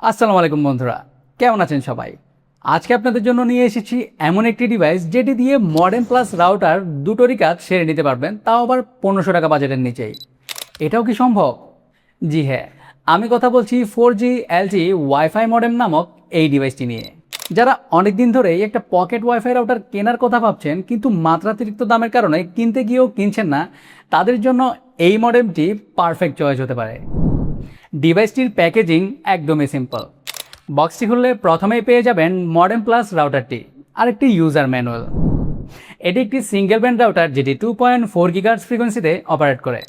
আসসালামু আলাইকুম বন্ধুরা, কেমন আছেন সবাই? আজকে আপনাদের জন্য নিয়ে এসেছি এমন একটি ডিভাইস যেটি দিয়ে মডেম প্লাস রাউটার দুটোরই কাজ সেরে নিতে পারবেন, তাও আবার 1500 টাকা বাজেটের নিচেই। এটাও কি সম্ভব? জি হ্যাঁ, আমি কথা বলছি 4G LTE ওয়াইফাই মডেম নামক এই ডিভাইসটি নিয়ে। যারা অনেক দিন ধরেই একটা পকেট ওয়াইফাই রাউটার কেনার কথা ভাবছেন কিন্তু মাত্রাতিরিক্ত দামের কারণে কিনতে গিয়েও কিনছেন না, তাদের জন্য এই মডেমটি পারফেক্ট চয়েস হতে পারে। ডিভাইসটির প্যাকেজিং একদমই সিম্পল। বক্সটি খুললে প্রথমেই পেয়ে যাবেন মডেম প্লাস রাউটারটি আর একটি ইউজার ম্যানুয়াল। এটি একটি সিঙ্গেল ব্যান্ড রাউটার যেটি 2.4 গিগাহার্টজ ফ্রিকোয়েন্সিতে অপারেট করে।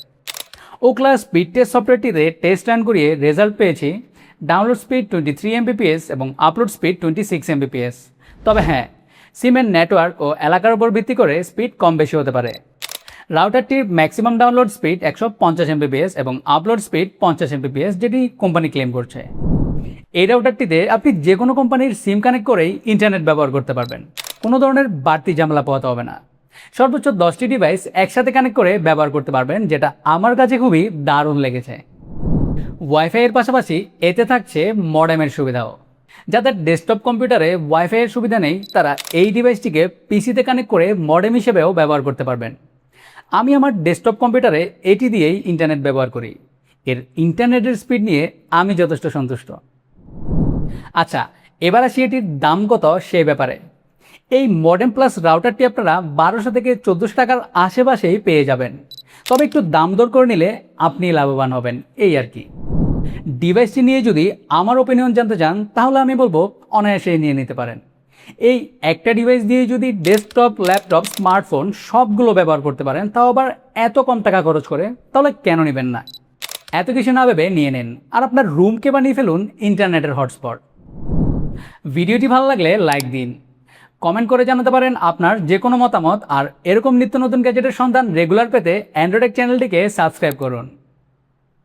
ওক্লাস স্পিড টেস্ট সফটওয়্যারটিতে টেস্ট রান করিয়ে রেজাল্ট পেয়েছি ডাউনলোড স্পিড 23 Mbps এবং আপলোড স্পিড 26 Mbps। তবে হ্যাঁ, সিমের নেটওয়ার্ক ও এলাকার উপর ভিত্তি করে স্পিড কম বেশি হতে পারে। রাউটারটির ম্যাক্সিমাম ডাউনলোড স্পিড 150 Mbps এবং আপলোড স্পিড 50 Mbps, যেটি কোম্পানি ক্লেম করছে। এই রাউটারটিতে আপনি যে কোনো কোম্পানির সিম কানেক্ট করেই ইন্টারনেট ব্যবহার করতে পারবেন, কোনো ধরনের বাড়তি ঝামেলা পোহাতে হবে না। সর্বোচ্চ 10টি ডিভাইস একসাথে কানেক্ট করে ব্যবহার করতে পারবেন, যেটা আমার কাছে খুবই দারুণ লেগেছে। ওয়াইফাইয়ের পাশাপাশি এতে থাকছে মডেমের সুবিধাও। যাদের ডেস্কটপ কম্পিউটারে ওয়াইফাইয়ের সুবিধা নেই তারা এই ডিভাইসটিকে পিসিতে কানেক্ট করে মডেম হিসেবেও ব্যবহার করতে পারবেন। আমি আমার ডেস্কটপ কম্পিউটারে এটি দিয়েই ইন্টারনেট ব্যবহার করি। এর ইন্টারনেটের স্পিড নিয়ে আমি যথেষ্ট সন্তুষ্ট। আচ্ছা, এবার আসি এটির দাম কত সে ব্যাপারে। এই মডেম প্লাস রাউটারটি আপনারা 1200 থেকে 1400 টাকার আশেপাশেই পেয়ে যাবেন। তবে একটু দাম দর করে নিলে আপনি লাভবান হবেন, এই আর কি। ডিভাইসটি নিয়ে যদি আমার ওপিনিয়ন জানতে চান তাহলে আমি বলবো অনায়াসেই নিয়ে নিতে পারেন। এই একটা ডিভাইস দিয়ে যদি ডেস্কটপ, ল্যাপটপ, স্মার্টফোন সবগুলো ব্যবহার করতে পারেন, তাও আবার এত কম টাকা খরচ করে, তাহলে কেন নেবেন না? এত কিছু না ভেবে নিয়ে নেন আর আপনার রুমকে বানিয়ে ফেলুন ইন্টারনেটের হটস্পট। ভিডিওটি ভালো লাগলে লাইক দিন, কমেন্ট করে জানাতে পারেন আপনার যে কোনো মতামত, আর এরকম নিত্য নতুন গ্যাজেটের সন্ধান রেগুলার পেতে অ্যান্ড্রয়েড চ্যানেলটিকে সাবস্ক্রাইব করুন।